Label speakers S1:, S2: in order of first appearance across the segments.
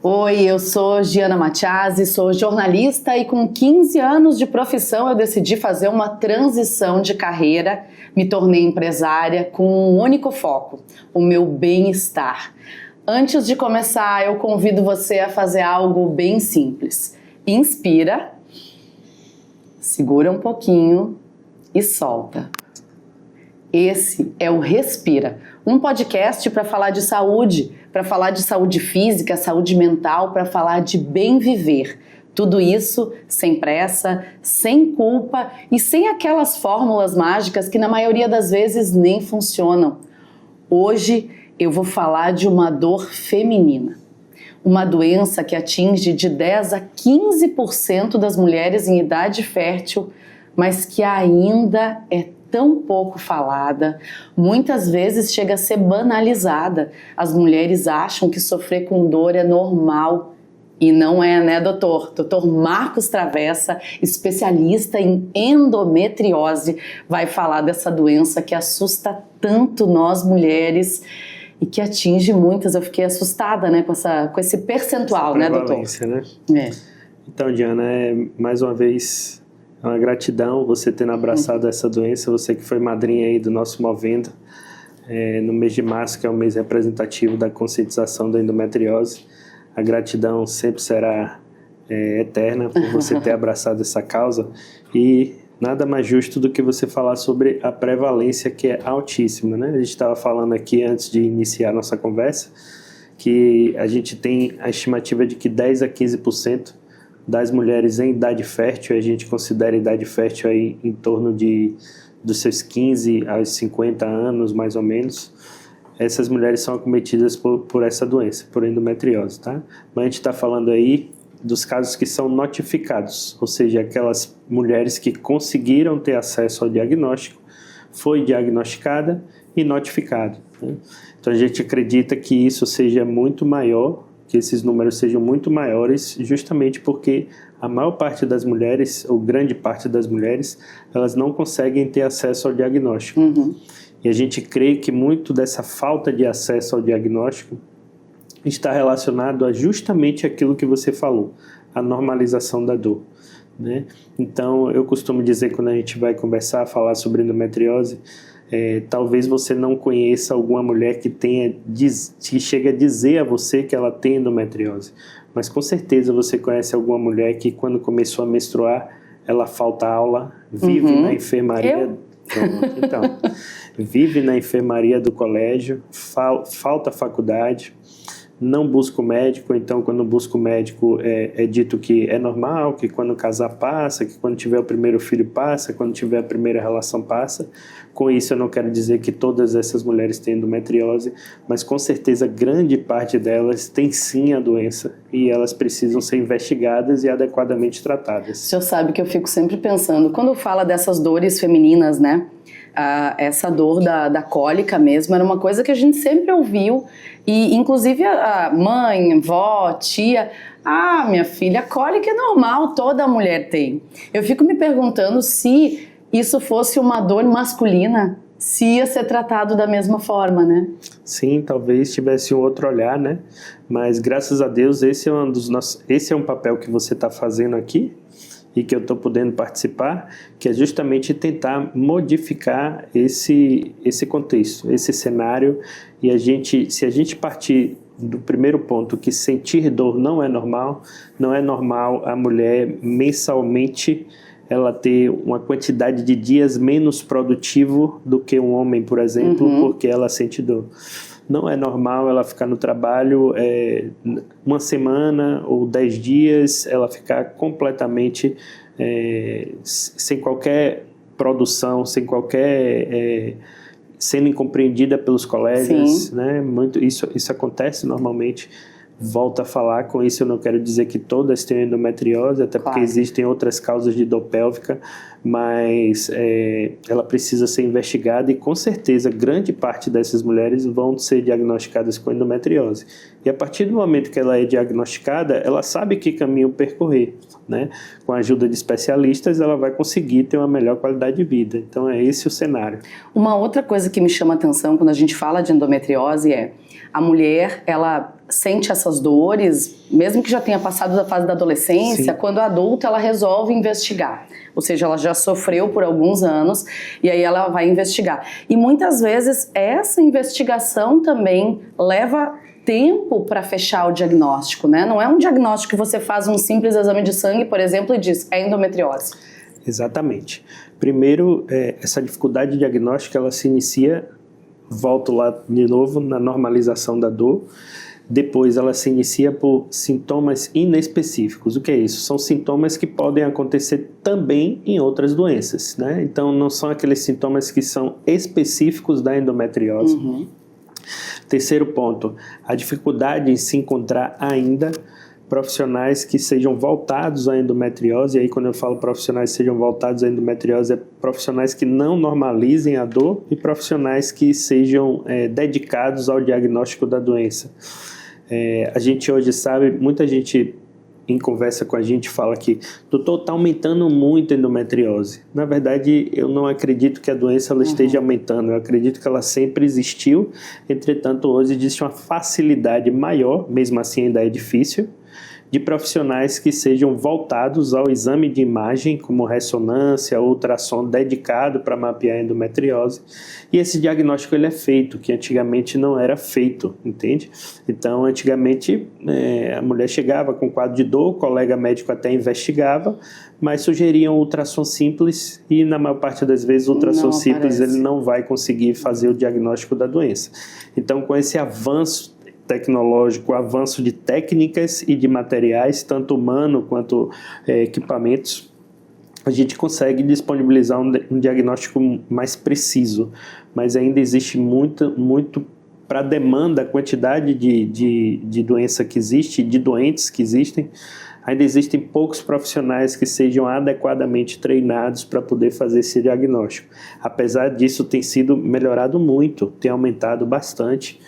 S1: Oi, eu sou Giana Matiasi, sou jornalista e com 15 anos de profissão eu decidi fazer uma transição de carreira, me tornei empresária com um único foco, o meu bem-estar. Antes de começar, eu convido você a fazer algo bem simples. Inspira, segura um pouquinho e solta. Esse é o Respira, um podcast para falar de saúde física, saúde mental, para falar de bem viver. Tudo isso sem pressa, sem culpa e sem aquelas fórmulas mágicas que na maioria das vezes nem funcionam. Hoje eu vou falar de uma dor feminina. Uma doença que atinge de 10 a 15% das mulheres em idade fértil, mas que ainda é tão pouco falada, muitas vezes chega a ser banalizada. As mulheres acham que sofrer com dor é normal. E não é, né, doutor? Doutor Marcos Travessa, especialista em endometriose, vai falar dessa doença que assusta tanto nós mulheres e que atinge muitas. Eu fiquei assustada, né, com esse percentual, né, doutor?
S2: Né?
S1: É.
S2: Então, Diana, mais uma vez, é uma gratidão você tendo abraçado essa doença, você que foi madrinha aí do nosso Movendo, no mês de março, que é o mês representativo da conscientização da endometriose. A gratidão sempre será eterna por você ter abraçado essa causa e nada mais justo do que você falar sobre a prevalência, que é altíssima, né? A gente estava falando aqui antes de iniciar a nossa conversa que a gente tem a estimativa de que 10 a 15% das mulheres em idade fértil, a gente considera a idade fértil aí em torno dos seus 15 aos 50 anos, mais ou menos, essas mulheres são acometidas por essa doença, por endometriose, tá? Mas a gente está falando aí dos casos que são notificados, ou seja, aquelas mulheres que conseguiram ter acesso ao diagnóstico, foi diagnosticada e notificada, né? Então a gente acredita que isso seja muito maior, que esses números sejam muito maiores, justamente porque a maior parte das mulheres, ou grande parte das mulheres, elas não conseguem ter acesso ao diagnóstico. E a gente crê que muito dessa falta de acesso ao diagnóstico está relacionado a justamente aquilo que você falou, a normalização da dor, né? Então, eu costumo dizer, quando a gente vai conversar, falar sobre endometriose, talvez você não conheça alguma mulher que chega a dizer a você que ela tem endometriose, mas com certeza você conhece alguma mulher que quando começou a menstruar, ela falta aula, vive na enfermaria. Então, vive na enfermaria do colégio, falta faculdade, não busca o médico. Então quando busca o médico é dito que é normal, que quando casar passa, que quando tiver o primeiro filho passa, quando tiver a primeira relação passa. Com isso eu não quero dizer que todas essas mulheres têm endometriose, mas com certeza grande parte delas tem sim a doença e elas precisam ser investigadas e adequadamente tratadas.
S1: O senhor sabe que eu fico sempre pensando, quando fala dessas dores femininas, né? Essa dor da cólica mesmo era uma coisa que a gente sempre ouviu e inclusive a mãe, vó, tia, minha filha, a cólica é normal, toda mulher tem. Eu fico me perguntando se isso fosse uma dor masculina, se ia ser tratado da mesma forma, né?
S2: Sim, talvez tivesse um outro olhar, né? Mas graças a Deus esse é um papel que você está fazendo aqui e que eu estou podendo participar, que é justamente tentar modificar esse contexto, esse cenário. E se a gente partir do primeiro ponto, que sentir dor não é normal a mulher mensalmente ela ter uma quantidade de dias menos produtivo do que um homem, por exemplo, porque ela sente dor. Não é normal ela ficar no trabalho uma semana ou 10 dias, ela ficar completamente sem qualquer produção, sem qualquer... sendo incompreendida pelos colegas, né? Isso acontece normalmente. Volto a falar, com isso eu não quero dizer que todas têm endometriose, até porque existem outras causas de dor pélvica, mas ela precisa ser investigada e com certeza grande parte dessas mulheres vão ser diagnosticadas com endometriose. E a partir do momento que ela é diagnosticada, ela sabe que caminho percorrer, né? Com a ajuda de especialistas, ela vai conseguir ter uma melhor qualidade de vida. Então é esse o cenário.
S1: Uma outra coisa que me chama a atenção quando a gente fala de endometriose é a mulher, ela sente essas dores, mesmo que já tenha passado da fase da adolescência, quando adulta ela resolve investigar. Ou seja, ela já sofreu por alguns anos e aí ela vai investigar. E muitas vezes essa investigação também leva tempo para fechar o diagnóstico, né? Não é um diagnóstico que você faz um simples exame de sangue, por exemplo, e diz, é endometriose.
S2: Exatamente. Primeiro, essa dificuldade diagnóstica, ela se inicia, volto lá de novo, na normalização da dor. Depois ela se inicia por sintomas inespecíficos. O que é isso? São sintomas que podem acontecer também em outras doenças, né? Então não são aqueles sintomas que são específicos da endometriose.
S1: Uhum.
S2: Terceiro ponto, a dificuldade em se encontrar ainda profissionais que sejam voltados à endometriose. E aí quando eu falo profissionais que sejam voltados à endometriose, é profissionais que não normalizem a dor e profissionais que sejam dedicados ao diagnóstico da doença. A gente hoje sabe, muita gente em conversa com a gente fala que doutor, está aumentando muito a endometriose. Na verdade, eu não acredito que a doença ela esteja aumentando, eu acredito que ela sempre existiu, entretanto hoje existe uma facilidade maior, mesmo assim ainda é difícil, de profissionais que sejam voltados ao exame de imagem, como ressonância, ultrassom, dedicado para mapear a endometriose. E esse diagnóstico ele é feito, que antigamente não era feito, entende? Então, antigamente, a mulher chegava com quadro de dor, o colega médico até investigava, mas sugeriam ultrassom simples e, na maior parte das vezes, o ultrassom simples ele não vai conseguir fazer o diagnóstico da doença. Então, com esse avanço tecnológico, avanço de técnicas e de materiais, tanto humano quanto equipamentos, a gente consegue disponibilizar um diagnóstico mais preciso, mas ainda existe muito para a demanda, a quantidade de doença que existe, de doentes que existem, ainda existem poucos profissionais que sejam adequadamente treinados para poder fazer esse diagnóstico. Apesar disso, tem sido melhorado muito, tem aumentado bastante,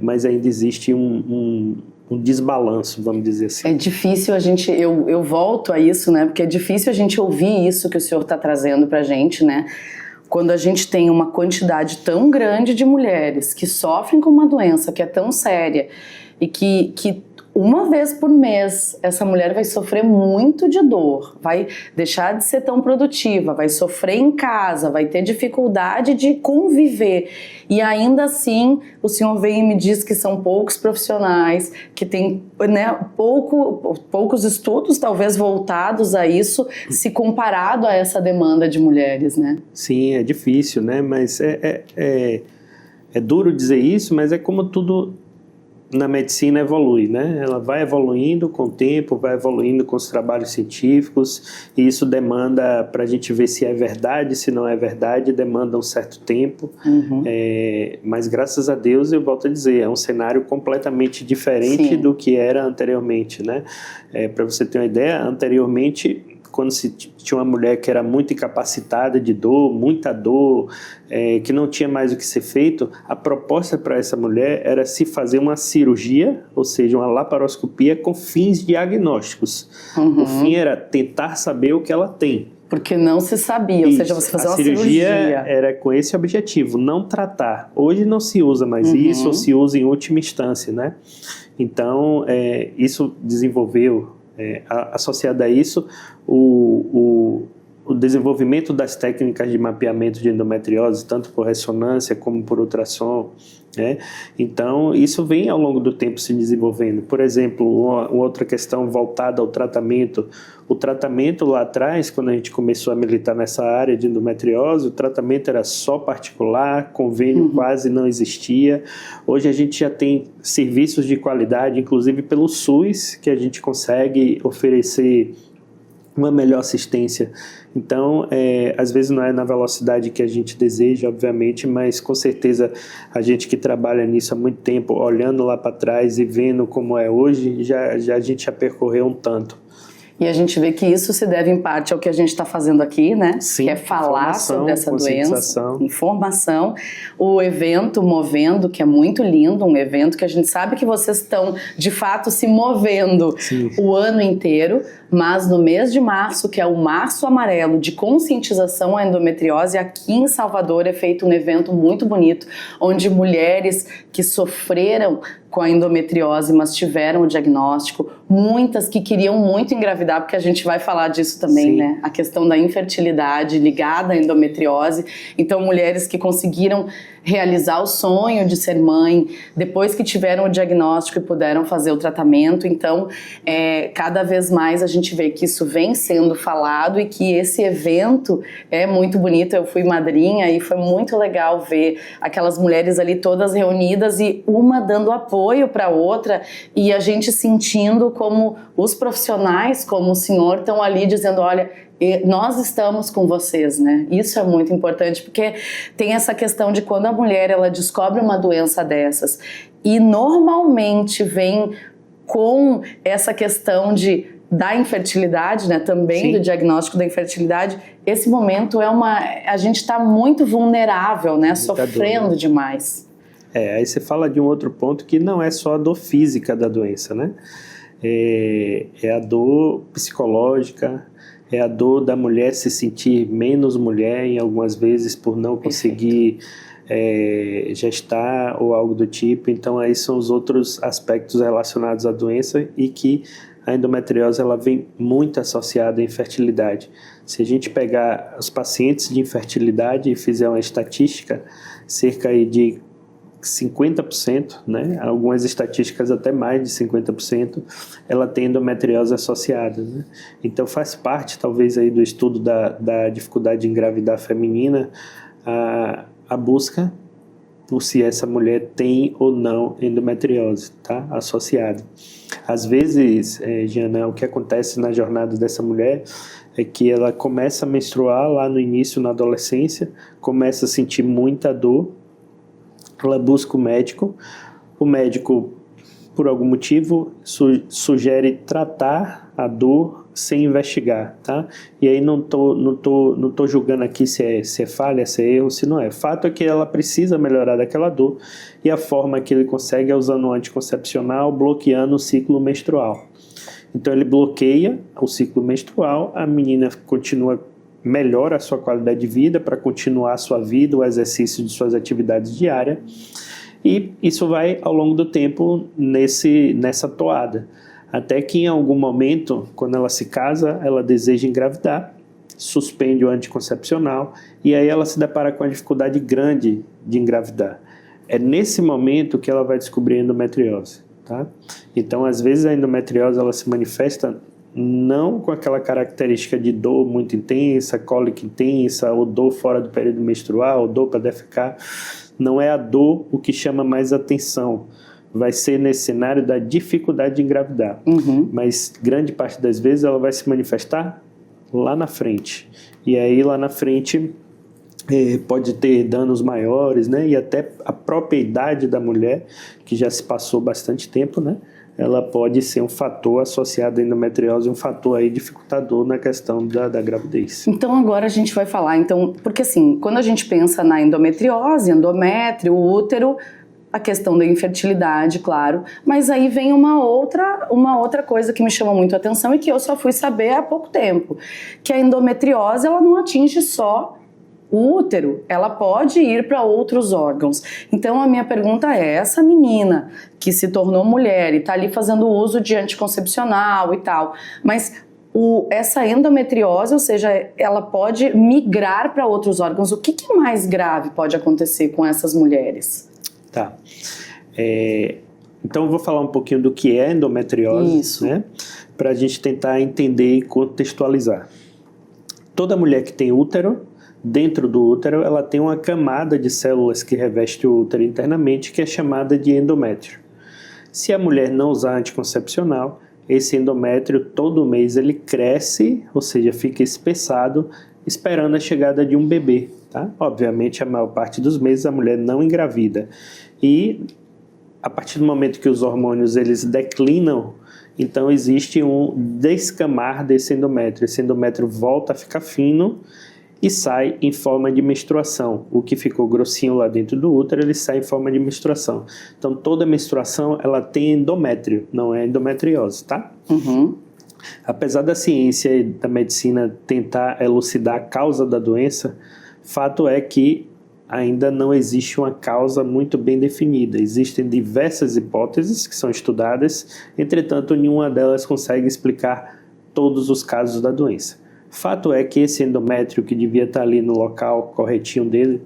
S2: mas ainda existe um desbalanço, vamos dizer assim.
S1: É difícil eu volto a isso, né? Porque é difícil a gente ouvir isso que o senhor está trazendo para a gente, né? Quando a gente tem uma quantidade tão grande de mulheres que sofrem com uma doença que é tão séria e que uma vez por mês essa mulher vai sofrer muito de dor, vai deixar de ser tão produtiva, vai sofrer em casa, vai ter dificuldade de conviver e ainda assim o senhor vem e me diz que são poucos profissionais, que tem, né, poucos estudos talvez voltados a isso, se comparado a essa demanda de mulheres, né?
S2: Sim, é difícil, né? Mas é duro dizer isso, mas é como tudo na medicina evolui, né? Ela vai evoluindo com o tempo, vai evoluindo com os trabalhos científicos, e isso demanda, para a gente ver se é verdade, se não é verdade, demanda um certo tempo. Mas graças a Deus, eu volto a dizer, é um cenário completamente diferente do que era anteriormente, né? Para você ter uma ideia, anteriormente, quando se tinha uma mulher que era muito incapacitada de dor, muita dor, que não tinha mais o que ser feito, a proposta para essa mulher era se fazer uma cirurgia, ou seja, uma laparoscopia com fins diagnósticos. O fim era tentar saber o que ela tem.
S1: Porque não se sabia, ou seja, você fazer uma cirurgia.
S2: Era com esse objetivo, não tratar. Hoje não se usa mais isso, ou se usa em última instância, né? Então, isso desenvolveu, associado a isso, o desenvolvimento das técnicas de mapeamento de endometriose, tanto por ressonância como por ultrassom, né? Então, isso vem ao longo do tempo se desenvolvendo. Por exemplo, uma outra questão voltada ao tratamento. O tratamento lá atrás, quando a gente começou a militar nessa área de endometriose, o tratamento era só particular, convênio quase não existia. Hoje a gente já tem serviços de qualidade, inclusive pelo SUS, que a gente consegue oferecer uma melhor assistência. Então, às vezes não é na velocidade que a gente deseja, obviamente, mas com certeza a gente que trabalha nisso há muito tempo, olhando lá para trás e vendo como é hoje, a gente já percorreu um tanto.
S1: E a gente vê que isso se deve em parte ao que a gente está fazendo aqui, né?
S2: Sim,
S1: que é falar sobre essa doença, informação. O evento Movendo, que é muito lindo, um evento que a gente sabe que vocês estão de fato se movendo o ano inteiro, mas no mês de março, que é o Março Amarelo de conscientização à endometriose, aqui em Salvador é feito um evento muito bonito, onde mulheres que sofreram com a endometriose, mas tiveram o diagnóstico, muitas que queriam muito engravidar, porque a gente vai falar disso também, né? A questão da infertilidade ligada à endometriose. Então, mulheres que conseguiram realizar o sonho de ser mãe, depois que tiveram o diagnóstico e puderam fazer o tratamento. Então, cada vez mais a gente vê que isso vem sendo falado e que esse evento é muito bonito. Eu fui madrinha e foi muito legal ver aquelas mulheres ali todas reunidas e uma dando apoio para a outra e a gente sentindo como os profissionais, como o senhor, estão ali dizendo, olha, nós estamos com vocês, né? Isso é muito importante, porque tem essa questão de quando a mulher ela descobre uma doença dessas e normalmente vem com essa questão da infertilidade, né? Também do diagnóstico da infertilidade, esse momento a gente está muito vulnerável, né? Sofrendo demais.
S2: Aí você fala de um outro ponto que não é só a dor física da doença, né? É a dor psicológica, é a dor da mulher se sentir menos mulher, em algumas vezes por não conseguir gestar ou algo do tipo. Então aí são os outros aspectos relacionados à doença e que a endometriose ela vem muito associada à infertilidade. Se a gente pegar os pacientes de infertilidade e fizer uma estatística, cerca aí de 50%, né? Algumas estatísticas até mais de 50%, ela tem endometriose associada, né? Então faz parte talvez aí do estudo da dificuldade de engravidar feminina a busca por se essa mulher tem ou não endometriose, tá? Associada. Às vezes, Giana, o que acontece na jornada dessa mulher é que ela começa a menstruar lá no início, na adolescência, começa a sentir muita dor, ela busca o médico, por algum motivo, sugere tratar a dor sem investigar, tá? E aí não tô julgando aqui se é falha, se é erro, se não é. Fato é que ela precisa melhorar daquela dor e a forma que ele consegue é usando um anticoncepcional, bloqueando o ciclo menstrual. Então ele bloqueia o ciclo menstrual, a menina melhora a sua qualidade de vida para continuar a sua vida, o exercício de suas atividades diárias, e isso vai ao longo do tempo nessa toada, até que em algum momento, quando ela se casa, ela deseja engravidar, suspende o anticoncepcional e aí ela se depara com a dificuldade grande de engravidar. É nesse momento que ela vai descobrir a endometriose, tá? Então, às vezes a endometriose ela se manifesta não com aquela característica de dor muito intensa, cólica intensa, ou dor fora do período menstrual, ou dor para defecar. Não é a dor o que chama mais atenção. Vai ser nesse cenário da dificuldade de engravidar. Mas grande parte das vezes ela vai se manifestar lá na frente. E aí lá na frente pode ter danos maiores, né? E até a própria idade da mulher, que já se passou bastante tempo, né? Ela pode ser um fator associado à endometriose, um fator aí dificultador na questão da gravidez.
S1: Então agora a gente vai falar, porque assim, quando a gente pensa na endometriose, endométrio, útero, a questão da infertilidade, claro, mas aí vem uma outra coisa que me chama muito a atenção e que eu só fui saber há pouco tempo, que a endometriose ela não atinge só o útero, ela pode ir para outros órgãos. Então a minha pergunta é, essa menina que se tornou mulher e está ali fazendo uso de anticoncepcional e tal, mas essa endometriose, ou seja, ela pode migrar para outros órgãos, o que mais grave pode acontecer com essas mulheres?
S2: Tá. Então eu vou falar um pouquinho do que é endometriose, né? Para a gente tentar entender e contextualizar. Toda mulher que tem útero, dentro do útero, ela tem uma camada de células que reveste o útero internamente, que é chamada de endométrio. Se a mulher não usar anticoncepcional, esse endométrio todo mês ele cresce, ou seja, fica espessado, esperando a chegada de um bebê, tá? Obviamente, a maior parte dos meses a mulher não engravida. E a partir do momento que os hormônios eles declinam, então existe um descamar desse endométrio. Esse endométrio volta a ficar fino e sai em forma de menstruação. O que ficou grossinho lá dentro do útero, ele sai em forma de menstruação. Então, toda menstruação, ela tem endométrio, não é endometriose, tá?
S1: Uhum.
S2: Apesar da ciência e da medicina tentar elucidar a causa da doença, fato é que ainda não existe uma causa muito bem definida. Existem diversas hipóteses que são estudadas, entretanto, nenhuma delas consegue explicar todos os casos da doença. Fato é que esse endométrio que devia estar ali no local corretinho dele,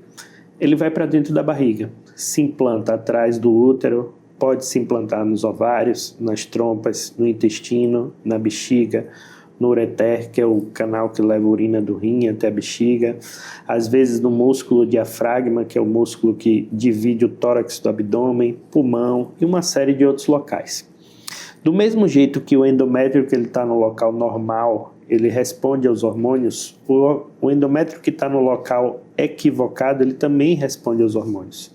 S2: ele vai para dentro da barriga, se implanta atrás do útero, pode se implantar nos ovários, nas trompas, no intestino, na bexiga, no ureter, que é o canal que leva a urina do rim até a bexiga, às vezes no músculo diafragma, que é o músculo que divide o tórax do abdômen, pulmão e uma série de outros locais. Do mesmo jeito que o endométrio que ele está no local normal, ele responde aos hormônios, o endométrio que está no local equivocado, ele também responde aos hormônios.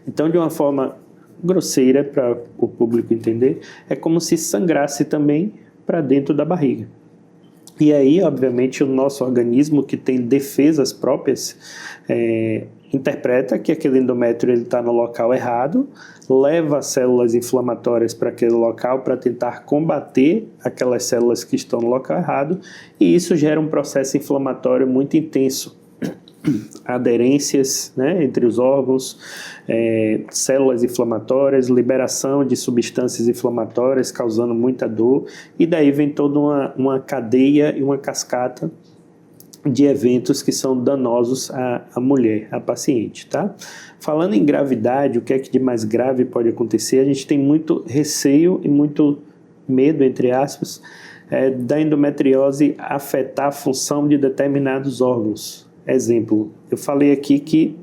S2: Então, de uma forma grosseira, para o público entender, é como se sangrasse também para dentro da barriga. E aí, obviamente, o nosso organismo, que tem defesas próprias, interpreta que aquele endométrio está no local errado, leva células inflamatórias para aquele local para tentar combater aquelas células que estão no local errado, e isso gera um processo inflamatório muito intenso. Aderências, né, entre os órgãos, células inflamatórias, liberação de substâncias inflamatórias causando muita dor, e daí vem toda uma cadeia e uma cascata de eventos que são danosos à mulher, à paciente, tá? Falando em gravidade, o que é que de mais grave pode acontecer? A gente tem muito receio e muito medo, entre aspas, da endometriose afetar a função de determinados órgãos. Exemplo, eu falei aqui que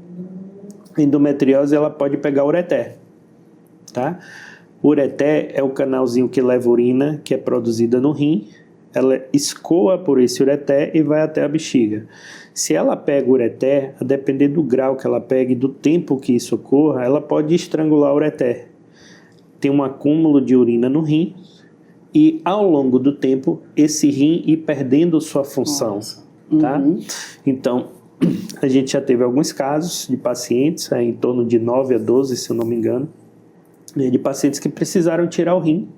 S2: a endometriose ela pode pegar o ureter, tá? O ureter é o canalzinho que leva urina, que é produzida no rim, ela escoa por esse ureter e vai até a bexiga. Se ela pega o ureter, a depender do grau que ela pega e do tempo que isso ocorra, ela pode estrangular o ureter. Tem um acúmulo de urina no rim e, ao longo do tempo, esse rim ir perdendo sua função. Tá? Então, a gente já teve alguns casos de pacientes, em torno de 9 a 12, se eu não me engano, de pacientes que precisaram tirar o rim,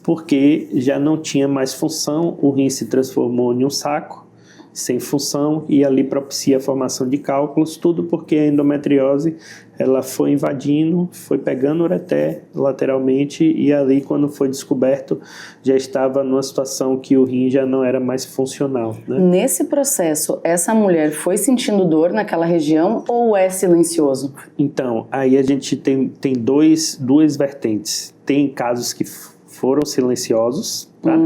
S2: porque já não tinha mais função, o rim se transformou em um saco, sem função, e ali propicia a formação de cálculos, tudo porque a endometriose ela foi invadindo, foi pegando o ureter lateralmente, e ali, quando foi descoberto, já estava numa situação que o rim já não era mais funcional, né?
S1: Nesse processo, essa mulher foi sentindo dor naquela região ou é silencioso?
S2: Então, aí a gente tem duas vertentes. Tem casos que foram silenciosos, tá?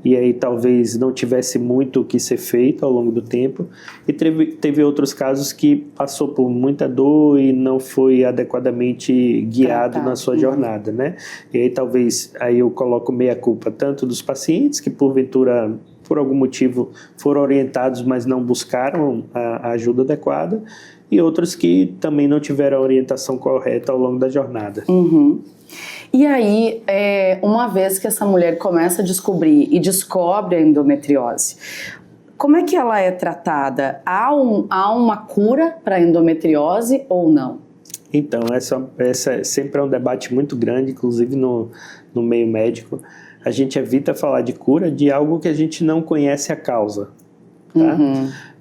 S2: E aí talvez não tivesse muito o que ser feito ao longo do tempo, e teve outros casos que passou por muita dor e não foi adequadamente guiado na sua jornada, né? E aí talvez aí eu coloco meia culpa tanto dos pacientes que porventura por algum motivo foram orientados, mas não buscaram a ajuda adequada, e outros que também não tiveram a orientação correta ao longo da jornada.
S1: E aí, uma vez que essa mulher começa a descobrir e descobre a endometriose, como é que ela é tratada? Há uma cura para a endometriose ou não?
S2: Então, essa sempre é um debate muito grande, inclusive no meio médico. A gente evita falar de cura de algo que a gente não conhece a causa. Tá?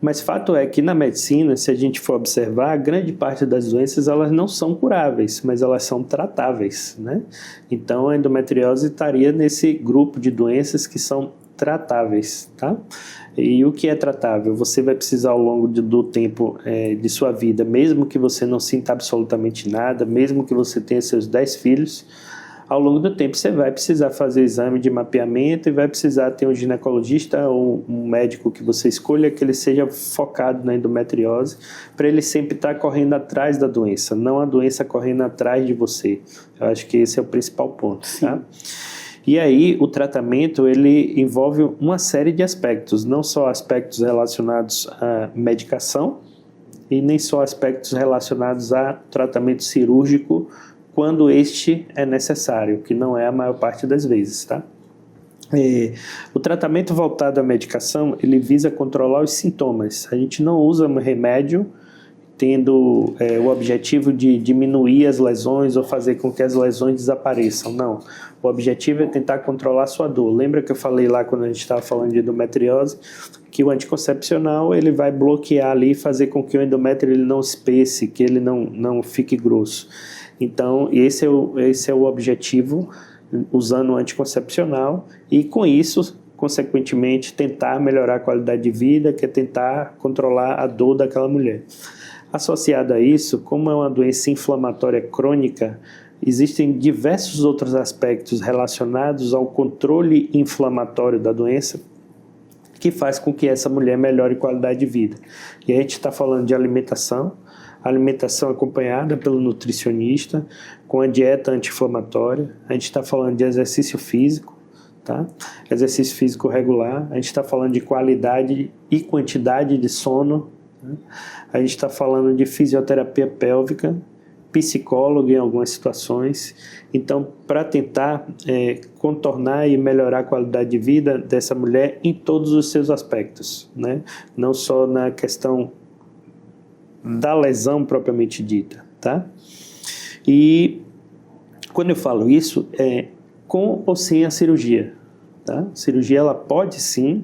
S2: Mas fato é que na medicina, se a gente for observar, a grande parte das doenças elas não são curáveis, mas elas são tratáveis, né? Então a endometriose estaria nesse grupo de doenças que são tratáveis, tá? E o que é tratável? Você vai precisar ao longo do tempo de sua vida, mesmo que você não sinta absolutamente nada, mesmo que você tenha seus 10 filhos, ao longo do tempo você vai precisar fazer exame de mapeamento e vai precisar ter um ginecologista ou um médico que você escolha que ele seja focado na endometriose, para ele sempre estar correndo atrás da doença, não a doença correndo atrás de você. Eu acho que esse é o principal ponto, tá? E aí o tratamento ele envolve uma série de aspectos, não só aspectos relacionados à medicação e nem só aspectos relacionados a tratamento cirúrgico quando este é necessário, que não é a maior parte das vezes, tá? O tratamento voltado à medicação, ele visa controlar os sintomas. A gente não usa um remédio tendo o objetivo de diminuir as lesões ou fazer com que as lesões desapareçam, não. O objetivo é tentar controlar a sua dor. Lembra que eu falei lá quando a gente estava falando de endometriose, que o anticoncepcional ele vai bloquear ali e fazer com que o endométrio ele não espesse, que ele não fique grosso. Então, esse é o objetivo usando o anticoncepcional e com isso, consequentemente, tentar melhorar a qualidade de vida, que é tentar controlar a dor daquela mulher. Associado a isso, como é uma doença inflamatória crônica, existem diversos outros aspectos relacionados ao controle inflamatório da doença que faz com que essa mulher melhore a qualidade de vida. E a gente está falando de alimentação acompanhada pelo nutricionista, com a dieta anti-inflamatória, a gente está falando de exercício físico, tá? Exercício físico regular, a gente está falando de qualidade e quantidade de sono, né? A gente está falando de fisioterapia pélvica, psicólogo em algumas situações. Então, para tentar contornar e melhorar a qualidade de vida dessa mulher em todos os seus aspectos, né? Não só na questão da lesão propriamente dita, tá? E quando eu falo isso, é com ou sem a cirurgia, tá? A cirurgia ela pode sim,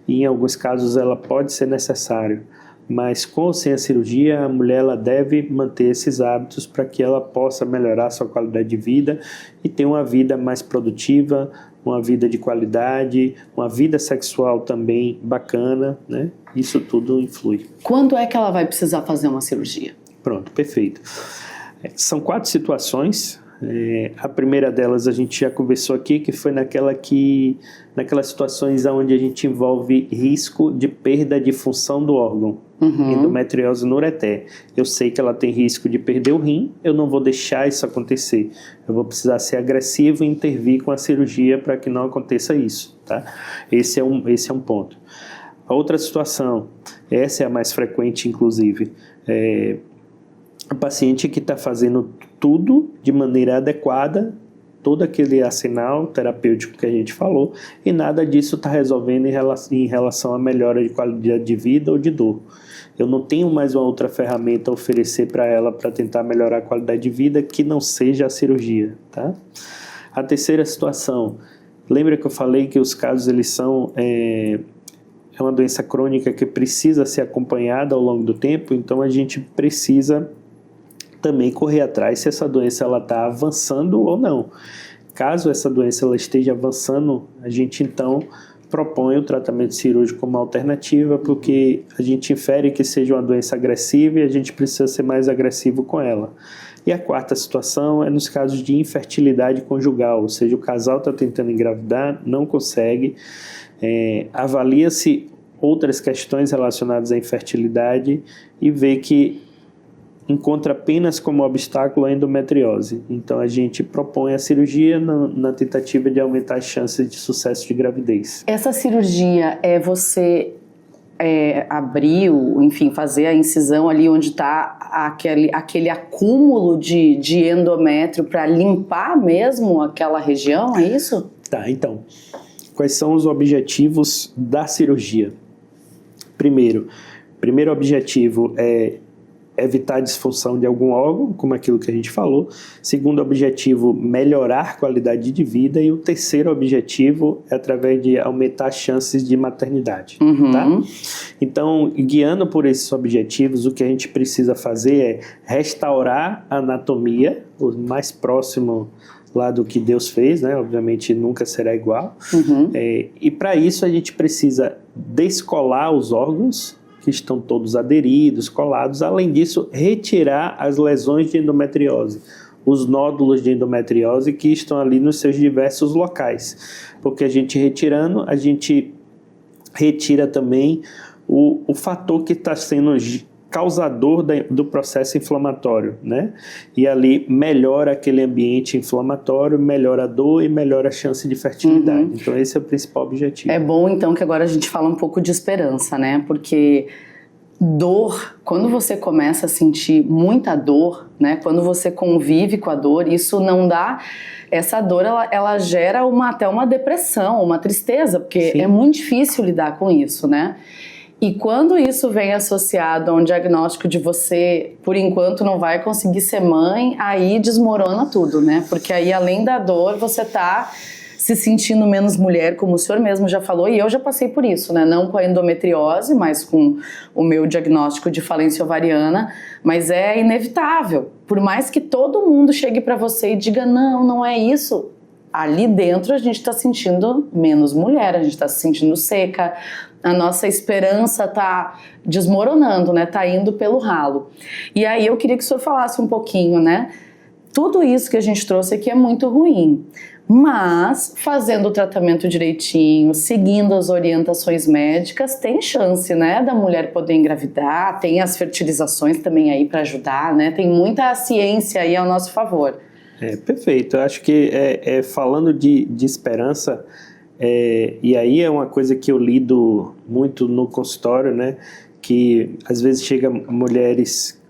S2: e em alguns casos ela pode ser necessário, mas com ou sem a cirurgia, a mulher ela deve manter esses hábitos para que ela possa melhorar a sua qualidade de vida e ter uma vida mais produtiva, uma vida de qualidade, uma vida sexual também bacana, né? Isso tudo influi.
S1: Quando é que ela vai precisar fazer uma cirurgia?
S2: Pronto, perfeito. São 4 situações. A primeira delas a gente já conversou aqui, que foi naquelas situações onde a gente envolve risco de perda de função do órgão. Endometriose no ureter. Eu sei que ela tem risco de perder o rim, eu não vou deixar isso acontecer. Eu vou precisar ser agressivo e intervir com a cirurgia para que não aconteça isso, tá? Esse é um ponto. A outra situação, essa é a mais frequente inclusive, a paciente que está fazendo tudo de maneira adequada, todo aquele arsenal terapêutico que a gente falou, e nada disso está resolvendo em relação à melhora de qualidade de vida ou de dor. Eu não tenho mais uma outra ferramenta a oferecer para ela para tentar melhorar a qualidade de vida que não seja a cirurgia, tá? A terceira situação, lembra que eu falei que os casos eles são é uma doença crônica que precisa ser acompanhada ao longo do tempo, então a gente precisa também correr atrás se essa doença está avançando ou não. Caso essa doença ela esteja avançando, a gente então propõe o tratamento cirúrgico como alternativa, porque a gente infere que seja uma doença agressiva e a gente precisa ser mais agressivo com ela. E a quarta situação é nos casos de infertilidade conjugal, ou seja, o casal está tentando engravidar, não consegue, avalia-se outras questões relacionadas à infertilidade e vê que encontra apenas como obstáculo a endometriose. Então a gente propõe a cirurgia na tentativa de aumentar as chances de sucesso de gravidez.
S1: Essa cirurgia é você abrir, enfim, fazer a incisão ali onde está aquele acúmulo de endométrio para limpar mesmo aquela região, é isso?
S2: Tá, então, quais são os objetivos da cirurgia? Primeiro objetivo é evitar a disfunção de algum órgão, como aquilo que a gente falou. Segundo objetivo, melhorar a qualidade de vida. E o terceiro objetivo é através de aumentar as chances de maternidade. Tá? Então, guiando por esses objetivos, o que a gente precisa fazer é restaurar a anatomia, o mais próximo lá do que Deus fez, né? Obviamente nunca será igual. E para isso a gente precisa descolar os órgãos que estão todos aderidos, colados. Além disso, retirar as lesões de endometriose, os nódulos de endometriose que estão ali nos seus diversos locais. Porque a gente retirando, a gente retira também o fator que está sendo causador do processo inflamatório, né? E ali melhora aquele ambiente inflamatório, melhora a dor e melhora a chance de fertilidade. Então esse é o principal objetivo.
S1: É bom então que agora a gente fala um pouco de esperança, né? Porque dor, quando você começa a sentir muita dor, né? Quando você convive com a dor, isso não dá... Essa dor, ela gera até uma depressão, uma tristeza, porque
S2: Sim.
S1: é muito difícil lidar com isso, né? E quando isso vem associado a um diagnóstico de você, por enquanto, não vai conseguir ser mãe, aí desmorona tudo, né? Porque aí, além da dor, você tá se sentindo menos mulher, como o senhor mesmo já falou, e eu já passei por isso, né? Não com a endometriose, mas com o meu diagnóstico de falência ovariana, mas é inevitável. Por mais que todo mundo chegue para você e diga, não, não é isso, ali dentro a gente está sentindo menos mulher, a gente está se sentindo seca, a nossa esperança está desmoronando, né? Tá indo pelo ralo. E aí eu queria que o senhor falasse um pouquinho, né? Tudo isso que a gente trouxe aqui é muito ruim, mas fazendo o tratamento direitinho, seguindo as orientações médicas, tem chance, né, da mulher poder engravidar, tem as fertilizações também aí para ajudar, né? Tem muita ciência aí ao nosso favor.
S2: Perfeito. Eu acho que falando de esperança, e aí é uma coisa que eu lido muito no consultório, né? Que às vezes chega mulheres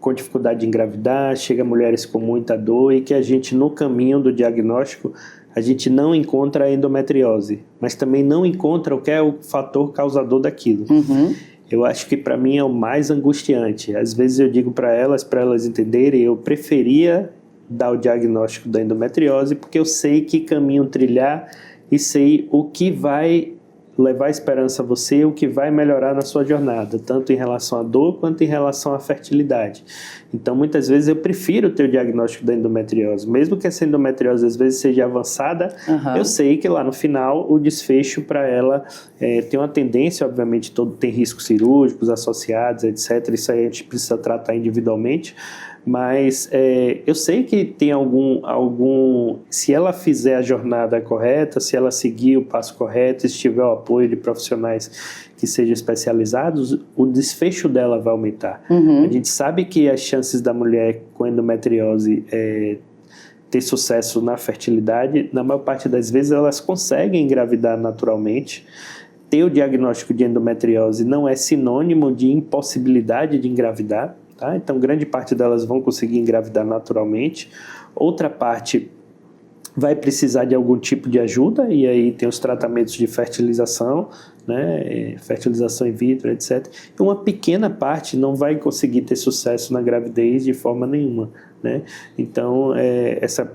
S2: com dificuldade de engravidar, chega mulheres com muita dor e que a gente, no caminho do diagnóstico, a gente não encontra a endometriose, mas também não encontra o que é o fator causador daquilo.
S1: Uhum.
S2: Eu acho que para mim é o mais angustiante. Às vezes eu digo para elas entenderem, eu preferia dar o diagnóstico da endometriose porque eu sei que caminho trilhar e sei o que vai levar esperança a você, o que vai melhorar na sua jornada, tanto em relação à dor quanto em relação à fertilidade. Então, muitas vezes eu prefiro ter o diagnóstico da endometriose, mesmo que essa endometriose às vezes seja avançada, eu sei que lá no final o desfecho para ela tem uma tendência, obviamente, tem riscos cirúrgicos associados, etc. Isso aí a gente precisa tratar individualmente, mas eu sei que tem se ela fizer a jornada correta, se ela seguir o passo correto, se tiver o apoio de profissionais que sejam especializados, o desfecho dela vai aumentar. A gente sabe que as chances da mulher com endometriose ter sucesso na fertilidade, na maior parte das vezes elas conseguem engravidar naturalmente. Ter o diagnóstico de endometriose não é sinônimo de impossibilidade de engravidar. Tá? Então, grande parte delas vão conseguir engravidar naturalmente. Outra parte vai precisar de algum tipo de ajuda, e aí tem os tratamentos de fertilização, né? Fertilização in vitro, etc. E uma pequena parte não vai conseguir ter sucesso na gravidez de forma nenhuma, né? Então,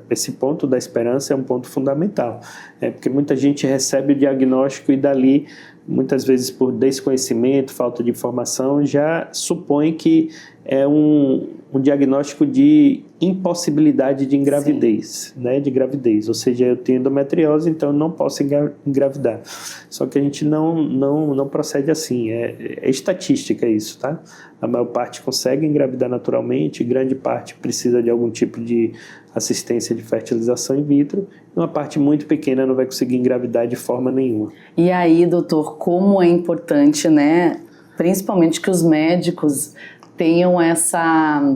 S2: esse ponto da esperança é um ponto fundamental, porque muita gente recebe o diagnóstico e dali, muitas vezes por desconhecimento, falta de informação, já supõe que é um diagnóstico de impossibilidade de engravidez, né, de gravidez, ou seja, eu tenho endometriose, então eu não posso engravidar. Só que a gente não procede assim, é estatística isso, tá? A maior parte consegue engravidar naturalmente, grande parte precisa de algum tipo de assistência de fertilização in vitro, e uma parte muito pequena não vai conseguir engravidar de forma nenhuma.
S1: E aí, doutor, como é importante, né, principalmente que os médicos tenham essa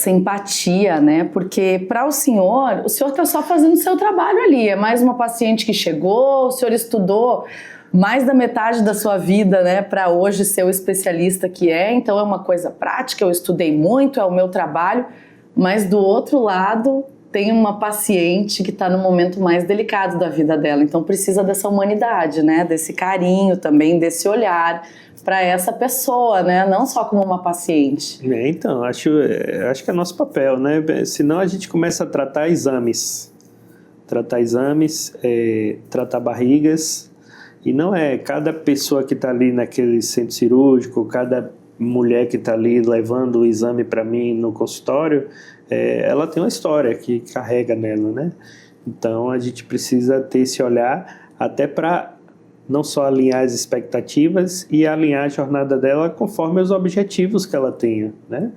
S1: empatia, né? Porque para o senhor está só fazendo o seu trabalho ali, é mais uma paciente que chegou, o senhor estudou mais da metade da sua vida, né, para hoje ser o especialista que é, então é uma coisa prática, eu estudei muito, é o meu trabalho, mas do outro lado tem uma paciente que está no momento mais delicado da vida dela, então precisa dessa humanidade, né, desse carinho também, desse olhar para essa pessoa, né? Não só como uma paciente.
S2: Então, acho que é nosso papel, né? Senão a gente começa a tratar exames, tratar barrigas, e não é cada pessoa que está ali naquele centro cirúrgico, cada mulher que está ali levando o exame para mim no consultório, ela tem uma história que carrega nela, né? Então a gente precisa ter esse olhar até para não só alinhar as expectativas e alinhar a jornada dela conforme os objetivos que ela tenha, né?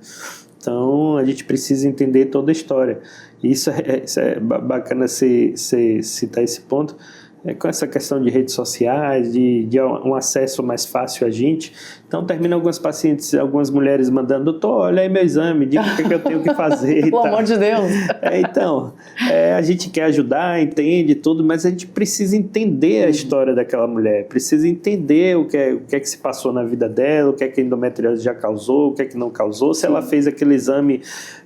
S2: Então, a gente precisa entender toda a história. Isso é bacana você citar esse ponto, com essa questão de redes sociais, de um acesso mais fácil a gente. Então, termina algumas pacientes, algumas mulheres mandando, doutor, olha aí meu exame, diga o que eu tenho que fazer.
S1: Pelo amor de Deus.
S2: Então, a gente quer ajudar, entende tudo, mas a gente precisa entender a história daquela mulher, precisa entender o que é que se passou na vida dela, o que é que a endometriose já causou, o que é que não causou, se ela fez aquele exame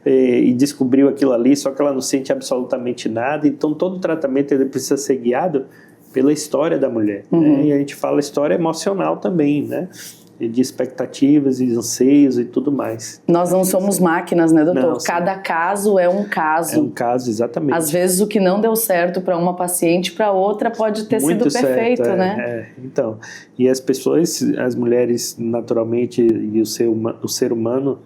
S2: e descobriu aquilo ali, só que ela não sente absolutamente nada. Então, todo tratamento ele precisa ser guiado pela história da mulher. Né? E a gente fala história emocional também, né? De expectativas e anseios e tudo mais.
S1: Nós não somos máquinas, né, doutor?
S2: Não,
S1: cada caso é um caso.
S2: É um caso, exatamente.
S1: Às vezes o que não deu certo para uma paciente, para outra pode ter sido perfeito,
S2: certo,
S1: né?
S2: Então, e as pessoas, as mulheres naturalmente e o ser humano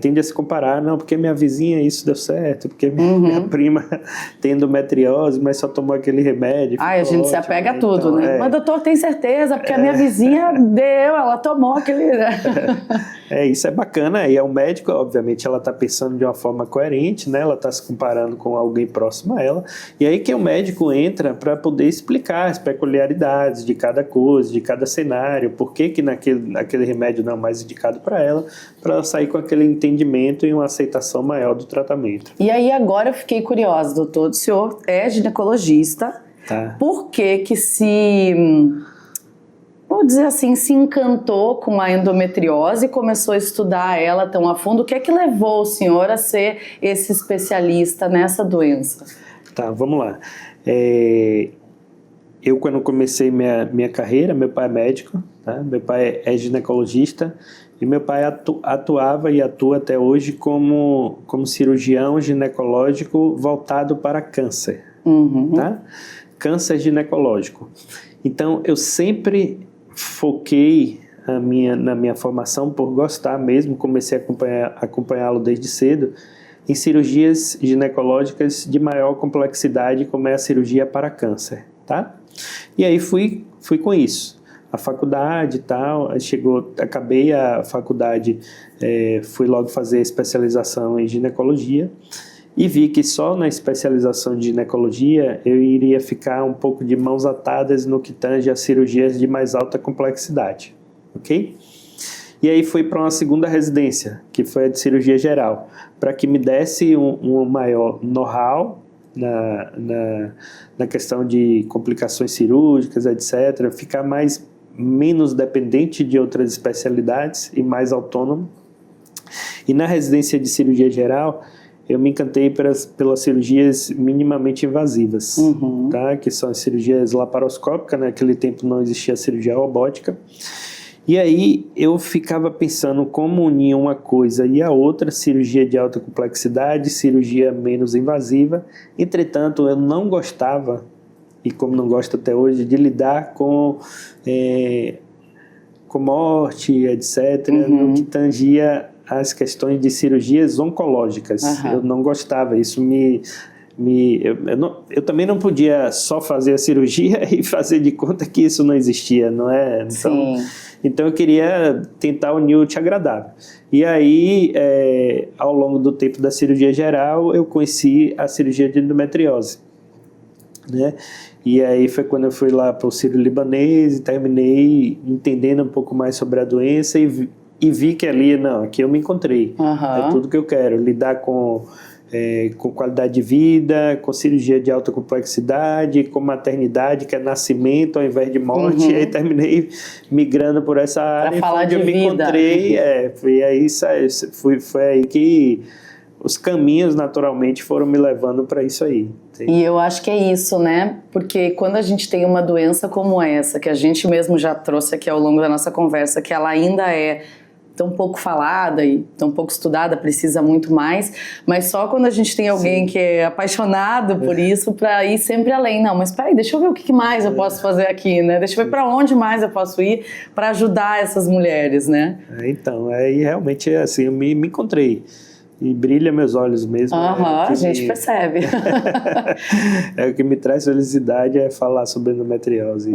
S2: tende a se comparar, não, porque minha vizinha isso deu certo, porque minha prima tem endometriose, mas só tomou aquele remédio.
S1: Ai, a gente se apega a tudo,
S2: então,
S1: né? Mas doutor, tem certeza, porque a minha vizinha ela tomou aquele...
S2: Isso é bacana, e é um médico, obviamente ela está pensando de uma forma coerente, né? Ela está se comparando com alguém próximo a ela, e aí que o médico entra para poder explicar as peculiaridades de cada coisa, de cada cenário, por que naquele remédio não é mais indicado para ela sair com aquele entendimento e uma aceitação maior do tratamento.
S1: E aí agora eu fiquei curiosa, doutor, o senhor é ginecologista, por que vou dizer assim, se encantou com a endometriose e começou a estudar ela tão a fundo? O que é que levou o senhor a ser esse especialista nessa doença?
S2: Vamos lá. Eu, quando comecei minha carreira, meu pai é médico, meu pai é ginecologista, e meu pai atuava e atua até hoje como cirurgião ginecológico voltado para câncer, câncer ginecológico. Então, eu sempre foquei na minha formação por gostar mesmo, comecei a acompanhá-lo desde cedo, em cirurgias ginecológicas de maior complexidade, como é a cirurgia para câncer, E aí fui com isso. A faculdade e tal, acabei a faculdade, fui logo fazer especialização em ginecologia e vi que só na especialização de ginecologia eu iria ficar um pouco de mãos atadas no que tange a cirurgias de mais alta complexidade, ok? E aí fui para uma segunda residência, que foi a de cirurgia geral, para que me desse um maior know-how na questão de complicações cirúrgicas, etc., ficar menos dependente de outras especialidades e mais autônomo. E na residência de cirurgia geral, eu me encantei pelas cirurgias minimamente invasivas, que são as cirurgias laparoscópicas. Naquele tempo não existia cirurgia robótica. E aí eu ficava pensando como unir uma coisa e a outra, cirurgia de alta complexidade, cirurgia menos invasiva. Entretanto, eu não gostava, e como não gosto até hoje, de lidar com morte, etc., no que tangia as questões de cirurgias oncológicas. Eu não gostava, isso eu também não podia só fazer a cirurgia e fazer de conta que isso não existia, não é? Então eu queria tentar unir o útil ao agradável. E aí, ao longo do tempo da cirurgia geral, eu conheci a cirurgia de endometriose, né? E aí foi quando eu fui lá para o Sírio-Libanês e terminei entendendo um pouco mais sobre a doença e vi que aqui eu me encontrei. É tudo que eu quero, lidar com qualidade de vida, com cirurgia de alta complexidade, com maternidade, que é nascimento ao invés de morte. E aí terminei migrando por essa área.
S1: Para falar de vida.
S2: Me encontrei, foi aí que os caminhos naturalmente foram me levando para isso aí.
S1: E eu acho que é isso, né? Porque quando a gente tem uma doença como essa, que a gente mesmo já trouxe aqui ao longo da nossa conversa, que ela ainda é tão pouco falada e tão pouco estudada, precisa muito mais, mas só quando a gente tem alguém que é apaixonado por isso, para ir sempre além. Não, mas peraí, deixa eu ver o que mais eu posso fazer aqui, né? Deixa eu ver para onde mais eu posso ir para ajudar essas mulheres, né?
S2: Então, e realmente assim, eu me encontrei. E brilha meus olhos mesmo.
S1: A gente percebe.
S2: O que me traz felicidade é falar sobre endometriose.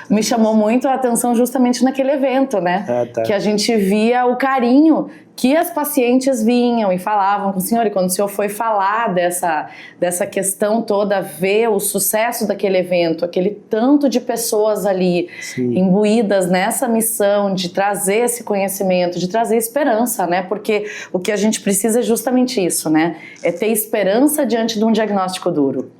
S1: Me chamou muito a atenção justamente naquele evento, né? Que a gente via o carinho que as pacientes vinham e falavam com o senhor, e quando o senhor foi falar dessa questão toda, ver o sucesso daquele evento, aquele tanto de pessoas ali imbuídas nessa missão de trazer esse conhecimento, de trazer esperança, né? Porque o que a gente precisa é justamente isso, né? É ter esperança diante de um diagnóstico duro.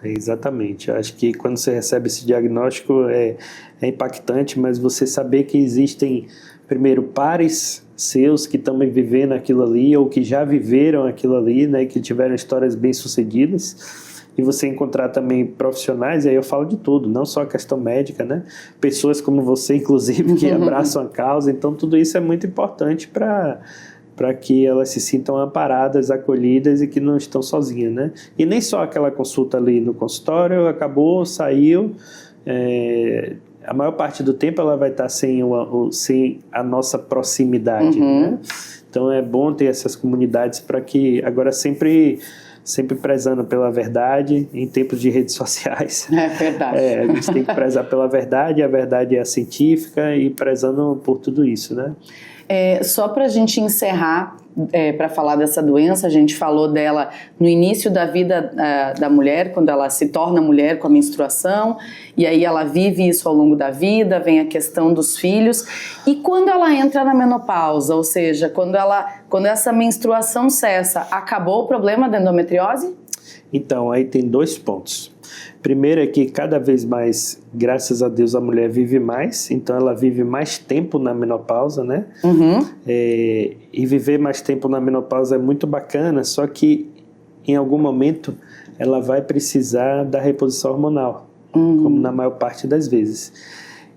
S2: Exatamente. Eu acho que quando você recebe esse diagnóstico é impactante, mas você saber que existem, primeiro, pares seus que estão vivendo aquilo ali ou que já viveram aquilo ali, né, que tiveram histórias bem-sucedidas, e você encontrar também profissionais, e aí eu falo de tudo, não só a questão médica, né, pessoas como você, inclusive, que abraçam a causa. Então tudo isso é muito importante para que elas se sintam amparadas, acolhidas e que não estão sozinhas, né? E nem só aquela consulta ali no consultório, acabou, saiu, a maior parte do tempo ela vai estar sem a nossa proximidade, né? Então é bom ter essas comunidades para que, agora sempre prezando pela verdade, em tempos de redes sociais.
S1: É verdade.
S2: A gente tem que prezar pela verdade, a verdade é a científica, e prezando por tudo isso, né?
S1: Só para a gente encerrar, para falar dessa doença, a gente falou dela no início da vida da mulher, quando ela se torna mulher com a menstruação, e aí ela vive isso ao longo da vida, vem a questão dos filhos, e quando ela entra na menopausa, ou seja, quando essa menstruação cessa, acabou o problema da endometriose?
S2: Então, aí tem 2 pontos. Primeiro é que cada vez mais, graças a Deus, a mulher vive mais, então ela vive mais tempo na menopausa, né? E viver mais tempo na menopausa é muito bacana, só que em algum momento ela vai precisar da reposição hormonal, como na maior parte das vezes.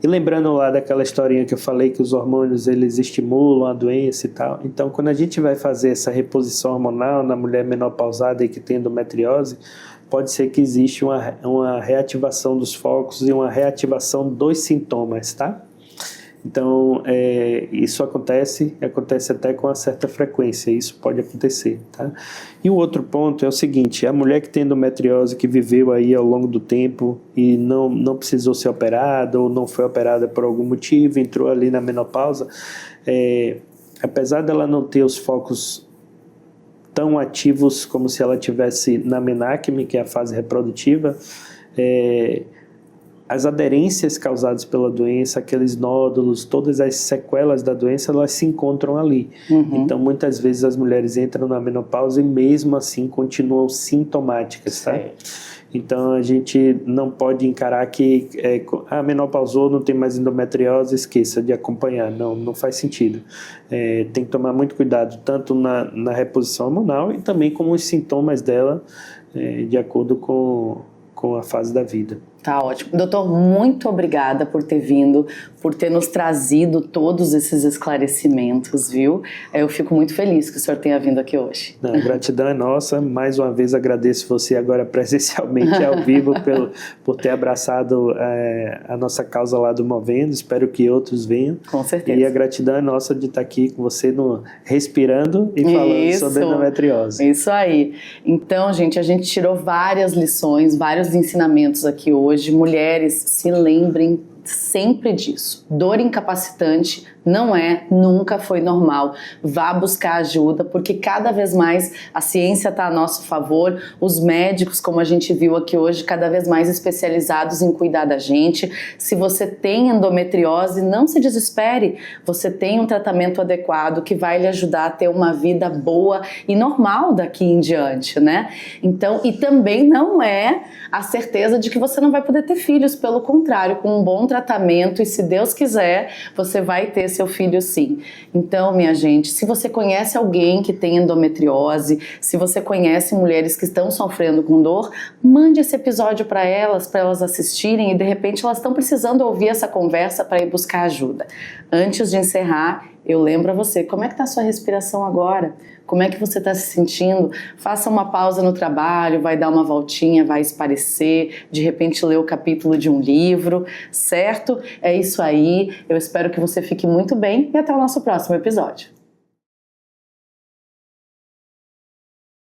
S2: E lembrando lá daquela historinha que eu falei, que os hormônios eles estimulam a doença e tal, então quando a gente vai fazer essa reposição hormonal na mulher menopausada e que tem endometriose, pode ser que exista uma reativação dos focos e uma reativação dos sintomas, tá? Então, isso acontece até com uma certa frequência, isso pode acontecer, tá? E o outro ponto é o seguinte: a mulher que tem endometriose, que viveu aí ao longo do tempo e não precisou ser operada ou não foi operada por algum motivo, entrou ali na menopausa, apesar dela não ter os focos tão ativos como se ela tivesse na menacme, que é a fase reprodutiva, as aderências causadas pela doença, aqueles nódulos, todas as sequelas da doença, elas se encontram ali. Então, muitas vezes as mulheres entram na menopausa e mesmo assim continuam sintomáticas, tá? Então, a gente não pode encarar que menopausou, não tem mais endometriose, esqueça de acompanhar. Não faz sentido. Tem que tomar muito cuidado, tanto na reposição hormonal e também com os sintomas dela, de acordo com a fase da vida.
S1: Tá ótimo. Doutor, muito obrigada por ter vindo, por ter nos trazido todos esses esclarecimentos, viu? Eu fico muito feliz que o senhor tenha vindo aqui hoje.
S2: Não, a gratidão é nossa. Mais uma vez agradeço você agora presencialmente, ao vivo, por ter abraçado a nossa causa lá do Movendo. Espero que outros venham.
S1: Com certeza.
S2: E a gratidão é nossa de estar aqui com você, respirando e falando sobre endometriose.
S1: Isso aí. Então, gente, a gente tirou várias lições, vários ensinamentos aqui hoje. Mulheres, se lembrem sempre disso. Dor incapacitante nunca foi normal. Vá buscar ajuda, porque cada vez mais a ciência está a nosso favor, os médicos, como a gente viu aqui hoje, cada vez mais especializados em cuidar da gente. Se você tem endometriose, não se desespere, você tem um tratamento adequado que vai lhe ajudar a ter uma vida boa e normal daqui em diante, né? Então, e também não é a certeza de que você não vai poder ter filhos, pelo contrário, com um bom tratamento, e se Deus quiser, você vai ter seu filho sim. Então, minha gente, se você conhece alguém que tem endometriose, se você conhece mulheres que estão sofrendo com dor, mande esse episódio para elas assistirem, e de repente elas estão precisando ouvir essa conversa para ir buscar ajuda. Antes de encerrar, eu lembro a você, como é que está a sua respiração agora? Como é que você está se sentindo? Faça uma pausa no trabalho, vai dar uma voltinha, vai esparecer, de repente ler o capítulo de um livro, certo? É isso aí, eu espero que você fique muito bem e até o nosso próximo episódio.